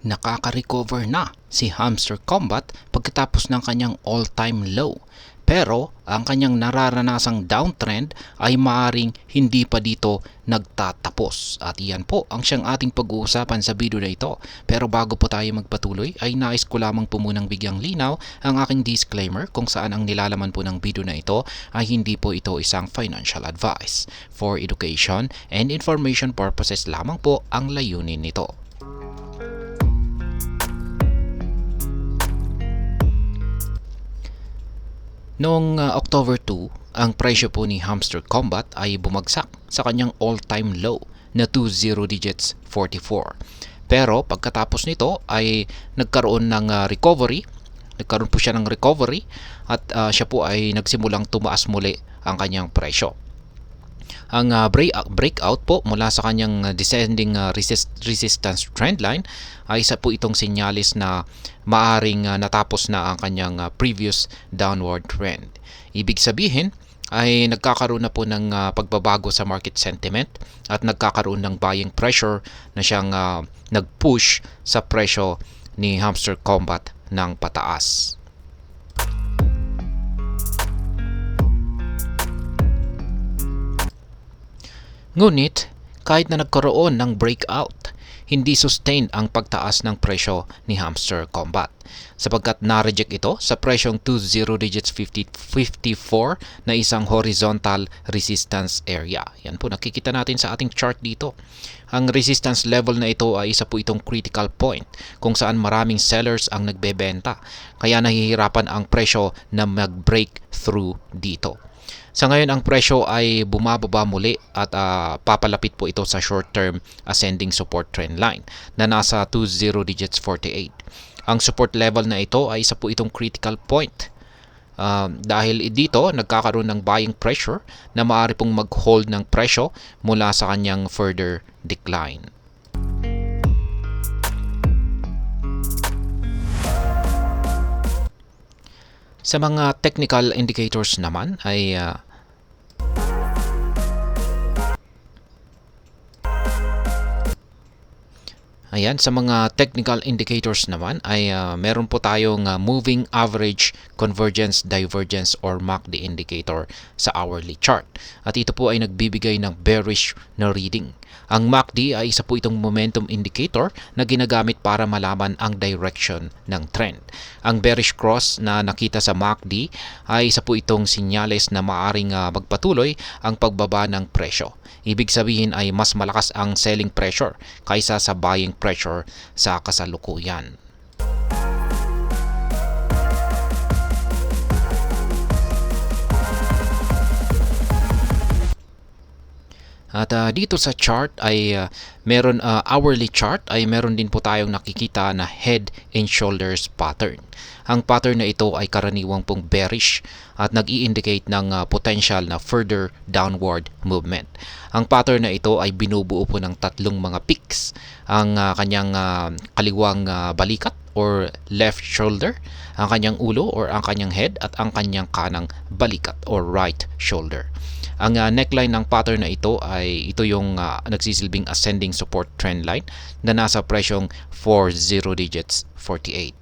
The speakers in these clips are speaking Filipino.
Nakaka-recover na si Hamster Combat pagkatapos ng kanyang all-time low. Pero ang kanyang nararanasang downtrend ay maaring hindi pa dito nagtatapos. At iyan po ang siyang ating pag-uusapan sa video na ito. Pero bago po tayo magpatuloy ay nais ko lamang po munang bigyang linaw ang aking disclaimer kung saan ang nilalaman po ng video na ito ay hindi po ito isang financial advice. For education and information purposes lamang po ang layunin nito. Noong October 2, ang presyo po ni Hamster Combat ay bumagsak sa kanyang all-time low na 20 digits 44. Pero pagkatapos nito ay nagkaroon ng recovery. Nagkaroon po siya ng recovery at siya po ay nagsimulang tumaas muli ang kanyang presyo. Ang breakout po mula sa kanyang descending resistance trendline ay isa po itong sinyalis na maaring natapos na ang kanyang previous downward trend. Ibig sabihin ay nagkakaroon na po ng pagbabago sa market sentiment at nagkakaroon ng buying pressure na siyang nag-push sa presyo ni Hamster Combat ng pataas. Ngunit, kahit na nagkaroon ng breakout, hindi sustained ang pagtaas ng presyo ni Hamster Combat sapagkat na-reject ito sa presyong 20 digits 54 na isang horizontal resistance area. Yan po nakikita natin sa ating chart dito. Ang resistance level na ito ay isa po itong critical point kung saan maraming sellers ang nagbebenta kaya nahihirapan ang presyo na mag-break through dito. Sa ngayon, ang presyo ay bumababa muli at papalapit po ito sa short-term ascending support trend line na nasa 20 digits 48. Ang support level na ito ay isa po itong critical point. Dahil dito, nagkakaroon ng buying pressure na maaari pong mag-hold ng presyo mula sa kanyang further decline. Sa mga technical indicators naman ay sa mga technical indicators naman ay meron po tayong moving average convergence divergence or MACD indicator sa hourly chart. At ito po ay nagbibigay ng bearish na reading. Ang MACD ay isa po itong momentum indicator na ginagamit para malaman ang direction ng trend. Ang bearish cross na nakita sa MACD ay isa po itong sinyales na maaring magpatuloy ang pagbaba ng presyo. Ibig sabihin ay mas malakas ang selling pressure kaysa sa buying pressure sa kasalukuyan. At dito sa chart ay meron hourly chart ay meron din po tayong nakikita na head and shoulders pattern. Ang pattern na ito ay karaniwang pong bearish at nag-i-indicate ng potential na further downward movement. Ang pattern na ito ay binubuo po ng tatlong mga peaks. Ang kanyang kaliwang balikat or left shoulder, ang kanyang ulo or ang kanyang head at ang kanyang kanang balikat or right shoulder. Ang neckline ng pattern na ito ay ito yung nagsisilbing ascending support trend line na nasa presyong 40 digits 48.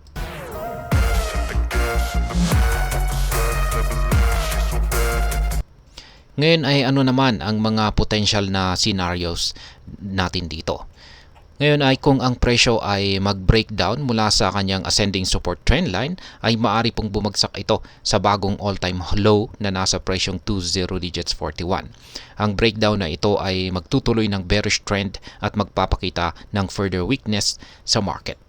Ngayon ay ano naman ang mga potential na scenarios natin dito. Ngayon ay kung ang presyo ay mag-breakdown mula sa kanyang ascending support trend line ay maaari pong bumagsak ito sa bagong all-time low na nasa presyong 20 digits 41. Ang breakdown na ito ay magtutuloy ng bearish trend at magpapakita ng further weakness sa market.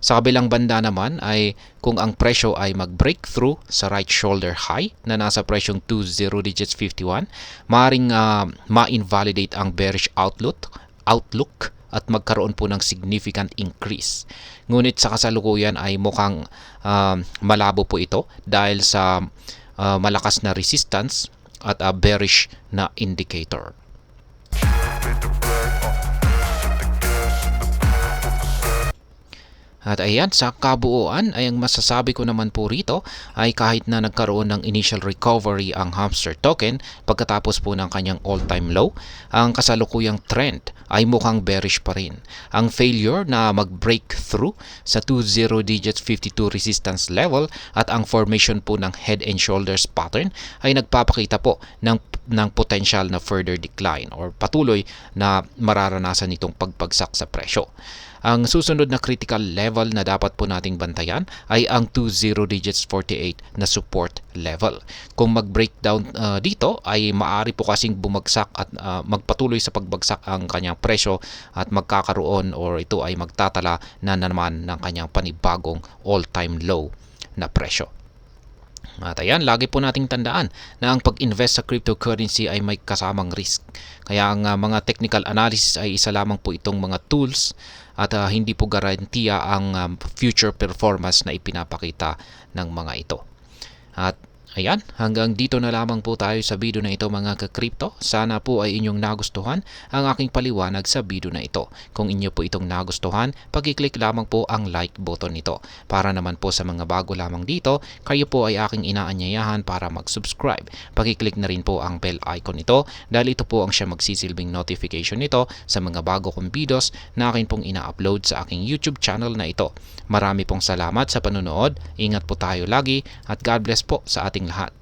Sa kabilang banda naman ay kung ang presyo ay mag-breakthrough sa right shoulder high na nasa presyong 20 digits 51, maaaring ma-invalidate ang bearish outlook at magkaroon po ng significant increase. Ngunit sa kasalukuyan ay mukhang malabo po ito dahil sa malakas na resistance at bearish na indicator. At ayan, sa kabuuan ay ang masasabi ko naman po rito ay kahit na nagkaroon ng initial recovery ang Hamster token pagkatapos po ng kanyang all-time low, ang kasalukuyang trend ay mukhang bearish pa rin. Ang failure na mag-break through sa 20 digits 52 resistance level at ang formation po ng head and shoulders pattern ay nagpapakita po ng potential na further decline or patuloy na mararanasan itong pagbagsak sa presyo. Ang susunod na critical level na dapat po nating bantayan ay ang 20 digits 48 na support level. Kung mag-breakdown dito ay maaari po kasing bumagsak at magpatuloy sa pagbagsak ang kanyang presyo at magkakaroon or ito ay magtatala na naman ng kanyang panibagong all-time low na presyo. At ayan, lagi po nating tandaan na ang pag-invest sa cryptocurrency ay may kasamang risk. Kaya ang mga technical analysis ay isa lamang po itong mga tools at hindi po garantiya ang future performance na ipinapakita ng mga ito. At ayan, hanggang dito na lamang po tayo sa video na ito mga ka-crypto. Sana po ay inyong nagustuhan ang aking paliwanag sa video na ito. Kung inyo po itong nagustuhan, pag-click lamang po ang like button nito. Para naman po sa mga bago lamang dito, kayo po ay aking inaanyayahan para mag-subscribe. Pag-click na rin po ang bell icon nito dahil ito po ang siya magsisilbing notification nito sa mga bago kong videos na akin pong ina-upload sa aking YouTube channel na ito. Marami pong salamat sa panonood. Ingat po tayo lagi at God bless po sa ating lahat.